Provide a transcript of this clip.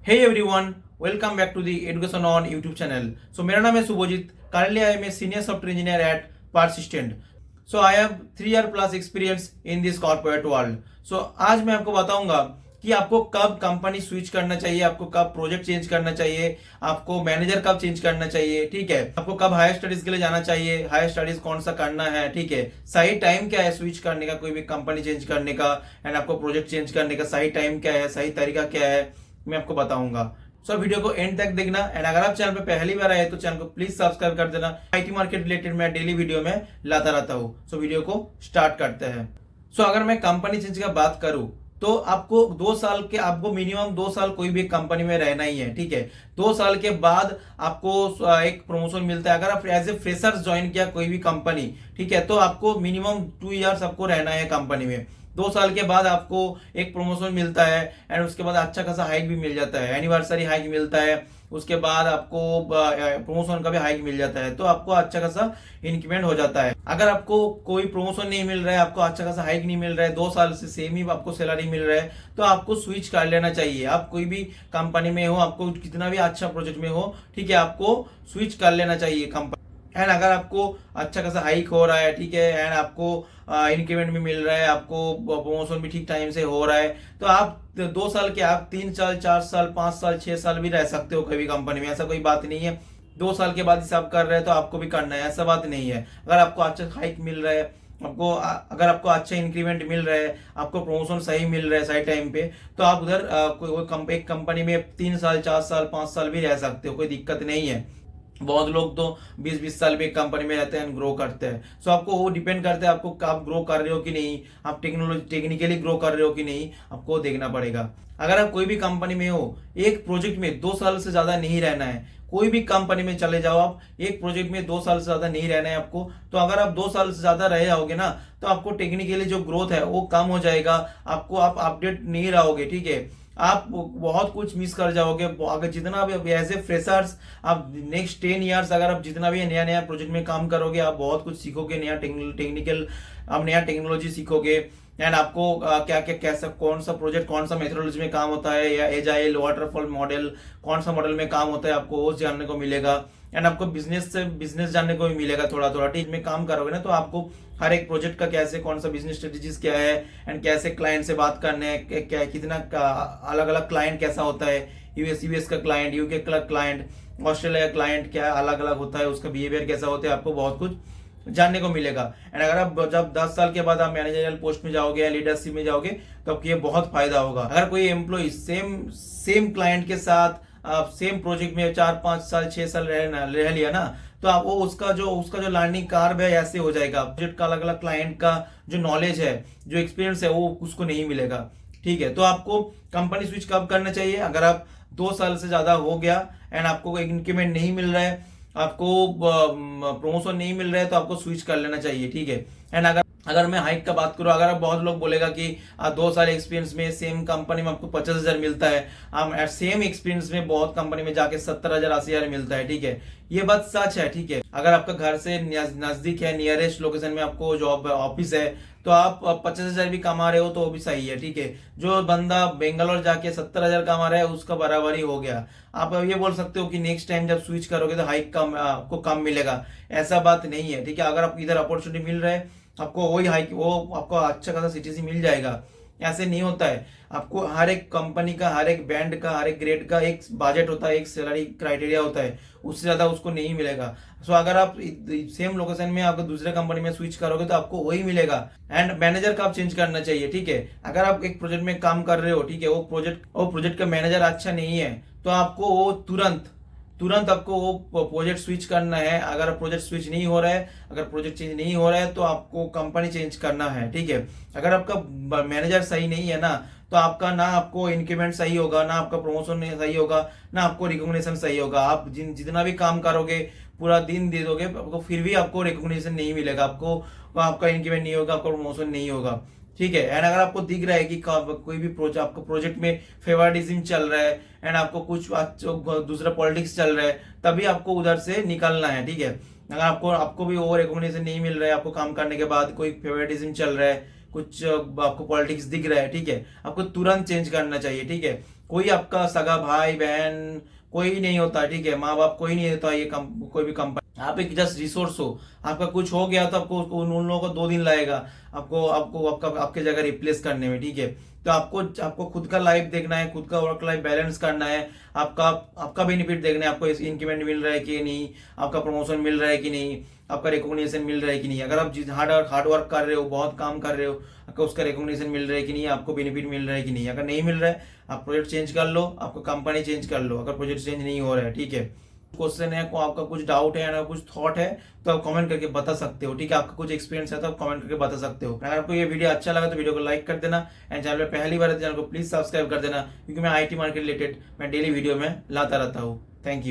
Hey everyone, welcome back to the Education on YouTube channel. So मेरा नाम है Subhojit. Currently I am a senior software engineer at Persistent. So I have 3 year plus experience in this corporate world. So आज मैं आपको बताऊंगा कि आपको कब कंपनी स्विच करना चाहिए, आपको कब प्रोजेक्ट चेंज करना चाहिए, आपको मैनेजर कब चेंज करना चाहिए, ठीक है, आपको कब हायर स्टडीज के लिए जाना चाहिए, हायर स्टडीज कौन सा करना है, ठीक है, सही टाइम क्या है स्विच करने का, कोई भी कंपनी चेंज करने का एंड आपको प्रोजेक्ट चेंज करने का सही टाइम क्या है, सही तरीका क्या है, मैं आपको बताऊंगा. सो वीडियो को एंड तक देखना एंड अगर आप चैनल पे पहली बार आए तो चैनल को प्लीज सब्सक्राइब कर देना. आईटी मार्केट रिलेटेड मैं डेली वीडियो में लाता रहता हूँ. सो वीडियो को स्टार्ट करते हैं. सो अगर मैं कंपनी चेंज की बात करूँ तो आपको 2 साल के, आपको मिनिमम 2 साल कोई भी कंपनी में रहना ही है, ठीक है. 2 साल के बाद आपको एक प्रमोशन मिलता है. अगर आप एज ए फ्रेशर ज्वाइन किया कोई भी कंपनी, ठीक है, तो आपको मिनिमम 2 इयर्स आपको रहना है कंपनी में. 2 साल के बाद आपको एक प्रमोशन मिलता है एंड उसके बाद अच्छा खासा हाइक भी मिल जाता है, एनिवर्सरी हाइक मिलता है. उसके बाद आपको प्रमोशन का भी हाइक मिल जाता है, तो आपको अच्छा खासा इंक्रीमेंट हो जाता है. अगर आपको कोई प्रमोशन नहीं मिल रहा है, आपको अच्छा खासा हाइक नहीं मिल रहा है, 2 साल से सेम ही आपको सैलरी मिल रहा है, तो आपको स्विच कर लेना चाहिए. आप कोई भी कंपनी में हो, आपको कितना भी अच्छा प्रोजेक्ट में हो, ठीक है, आपको स्विच कर लेना चाहिए कंपनी. एंड अगर आपको अच्छा खासा हाइक हो रहा है, ठीक है, एंड आपको इंक्रीमेंट भी मिल रहा है, आपको प्रमोशन भी ठीक टाइम से हो रहा है, तो आप 2 साल के, आप 3 साल, 4 साल, 5 साल, 6 साल भी रह सकते हो कोई भी कंपनी में. ऐसा कोई बात नहीं है 2 साल के बाद हिसाब कर रहे हैं तो आपको भी करना है, ऐसा बात नहीं है. अगर आपको अच्छा हाइक मिल रहा है, आपको अगर आपको अच्छा इंक्रीमेंट मिल रहा है, आपको प्रमोशन सही मिल रहा है सही टाइम पे, तो आप उधर एक कंपनी में 3 साल, 4 साल, 5 साल भी रह सकते हो, कोई दिक्कत नहीं है. बहुत लोग तो 20-20 साल भी एक कंपनी में रहते हैं, ग्रो करते हैं. सो आपको वो डिपेंड करता है आपको आप ग्रो कर रहे हो कि नहीं, आप टेक्निकली ग्रो कर रहे हो कि नहीं, आपको देखना पड़ेगा. अगर आप कोई भी कंपनी में हो, एक प्रोजेक्ट में 2 साल से ज्यादा नहीं रहना है. कोई भी कंपनी में चले जाओ आप, एक प्रोजेक्ट में 2 साल से ज्यादा नहीं रहना है आपको. तो अगर आप 2 साल से ज्यादा रह जाओगे ना, तो आपको टेक्निकली जो ग्रोथ है वो कम हो जाएगा, आपको आप अपडेट नहीं रहोगे, ठीक है, आप बहुत कुछ मिस कर जाओगे. अगर जितना भी एज ए फ्रेशर्स आप नेक्स्ट 10 इयर्स अगर आप जितना भी नया नया प्रोजेक्ट में काम करोगे, आप बहुत कुछ सीखोगे, नया टेक्निकल, आप नया टेक्नोलॉजी सीखोगे. एंड आपको क्या क्या कैसा, कौन सा प्रोजेक्ट, कौन सा मेथोडोलॉजी में काम होता है, या एजाइल, वाटरफॉल मॉडल, कौन सा मॉडल में काम होता है, आपको वो जानने को मिलेगा. एंड आपको बिजनेस से बिजनेस जानने को भी मिलेगा. थोड़ा थोड़ा टीम में काम करोगे ना, तो आपको हर एक प्रोजेक्ट का कैसे, कौन सा बिजनेस स्ट्रेटेजीज क्या है, एंड कैसे क्लाइंट से बात करने हैं, क्या कितना अलग अलग क्लाइंट कैसा होता है, यूएस का क्लाइंट, यूके का क्लाइंट, ऑस्ट्रेलिया का क्लाइंट क्या अलग अलग होता है, उसका बिहेवियर कैसा होता है, आपको बहुत कुछ जानने को मिलेगा. एंड अगर आप जब 10 साल के बाद आप मैनेजरियल पोस्ट में जाओगे या लीडरशिप में जाओगे, तो आपको ये बहुत फायदा होगा. अगर कोई एम्प्लॉय सेम सेम क्लाइंट के साथ आप सेम प्रोजेक्ट में 4-5 साल 6 साल रह लिया ना, तो आप वो उसका जो लर्निंग कार्व है ऐसे हो जाएगा. प्रोजेक्ट का अलग अलग क्लाइंट का जो नॉलेज है, जो एक्सपीरियंस है, वो उसको नहीं मिलेगा, ठीक है. तो आपको कंपनी स्विच कब करना चाहिए? अगर आप 2 साल से ज्यादा हो गया एंड आपको इंक्रीमेंट नहीं मिल रहा है, आपको प्रमोशन नहीं मिल रहा है, तो आपको स्विच कर लेना चाहिए, ठीक है. एंड अगर मैं हाइक का बात करूं, अगर आप बहुत लोग बोलेगा कि 2 साल एक्सपीरियंस में सेम कंपनी में आपको 50,000 मिलता है, हम सेम एक्सपीरियंस में बहुत कंपनी में जाके 70,000 80,000 मिलता है, ठीक है. ये बात सच है, ठीक है. अगर आपका घर से नजदीक है, नियरेस्ट लोकेशन में आपको जॉब ऑफिस है, तो आप 50,000 भी कमा रहे हो तो वो भी सही है, ठीक है. जो बंदा बेंगलोर जाके 70,000 कमा रहा है, उसका बराबर ही हो गया. आप ये बोल सकते हो कि नेक्स्ट टाइम जब स्विच करोगे तो हाइक कम, आपको कम मिलेगा, ऐसा बात नहीं है, ठीक है. अगर आपको इधर अपॉर्चुनिटी मिल रहा है, आपको वही हाइक, वो आपको अच्छा खासा सीटीसी मिल जाएगा. ऐसे नहीं होता है. आपको हर एक कंपनी का, हर एक बैंड का, हर एक ग्रेड का एक बजट होता है, एक सैलरी क्राइटेरिया होता है, उससे ज्यादा उसको नहीं मिलेगा. सो अगर आप सेम लोकेशन में आपको दूसरे कंपनी में स्विच करोगे तो आपको वही मिलेगा. एंड मैनेजर का आप चेंज करना चाहिए, ठीक है. अगर आप एक प्रोजेक्ट में काम कर रहे हो, ठीक है, वो प्रोजेक्ट का मैनेजर अच्छा नहीं है, तो आपको वो तुरंत आपको वो प्रोजेक्ट स्विच करना है. अगर प्रोजेक्ट स्विच नहीं हो रहा है, अगर प्रोजेक्ट चेंज नहीं हो रहा है, तो आपको कंपनी चेंज करना है, ठीक है. अगर आपका मैनेजर सही नहीं है ना, तो आपका ना आपको इंक्रीमेंट सही होगा, ना आपका प्रमोशन सही होगा, ना आपको रिकॉग्निशन सही होगा. आप जितना भी काम करोगे, पूरा दिन दे दोगे, आपको फिर भी आपको रिकॉग्निशन नहीं मिलेगा, आपका इंक्रीमेंट नहीं होगा, आपका प्रमोशन नहीं होगा, ठीक है. एंड अगर आपको दिख रहा है कि कोई भी आपको प्रोजेक्ट में फेवरिटिज्म चल रहा है एंड आपको कुछ दूसरा पॉलिटिक्स चल रहा है, तभी आपको उधर से निकलना है, ठीक है. अगर आपको भी ओवर रिकॉग्निशन नहीं मिल रहा है, आपको काम करने के बाद कोई फेवरिटिज्म चल रहा है, कुछ आपको पॉलिटिक्स दिख रहा है, ठीक है, आपको तुरंत चेंज करना चाहिए, ठीक है. कोई आपका सगा भाई बहन कोई नहीं होता, ठीक है, माँ बाप कोई नहीं होता, कोई भी कंपनी, आप एक जस्ट रिसोर्स हो। आपका कुछ हो गया तो आपको उन लोगों को 2 दिन लगेगा आपको आपको आपका आपके जगह रिप्लेस करने में, ठीक है। तो आपको आपको खुद का लाइफ देखना है, खुद का वर्क लाइफ बैलेंस करना है, आपका आपका बेनिफिट देखना है, आपको इंक्रीमेंट मिल रहा है कि नहीं, आपका प्रमोशन मिल रहा है कि नहीं, आपका रिकॉग्निशन मिल रहा है कि नहीं। अगर आप जिस हार्ड वर्क कर रहे हो, बहुत काम कर रहे हो, आपको उसका रिकॉग्निशन मिल रहा है कि नहीं, आपको बेनिफिट मिल रहा है कि नहीं। अगर नहीं मिल रहा है, आप प्रोजेक्ट चेंज कर लो, आपको कंपनी चेंज कर लो, अगर प्रोजेक्ट चेंज नहीं हो रहा है, ठीक है। क्वेश्चन है, को आपका कुछ डाउट है या कुछ थॉट है तो आप कमेंट करके बता सकते हो, ठीक है। आपका कुछ एक्सपीरियंस है तो आप कमेंट करके बता सकते हो। अगर आपको ये वीडियो अच्छा लगा तो वीडियो को लाइक कर देना, एंड चैनल पे पहली बार है तो चैनल को प्लीज सब्सक्राइब कर देना, क्योंकि मैं IT मार्केट रिलेटेड मैं डेली वीडियो में लाता रहता हूँ। Thank you.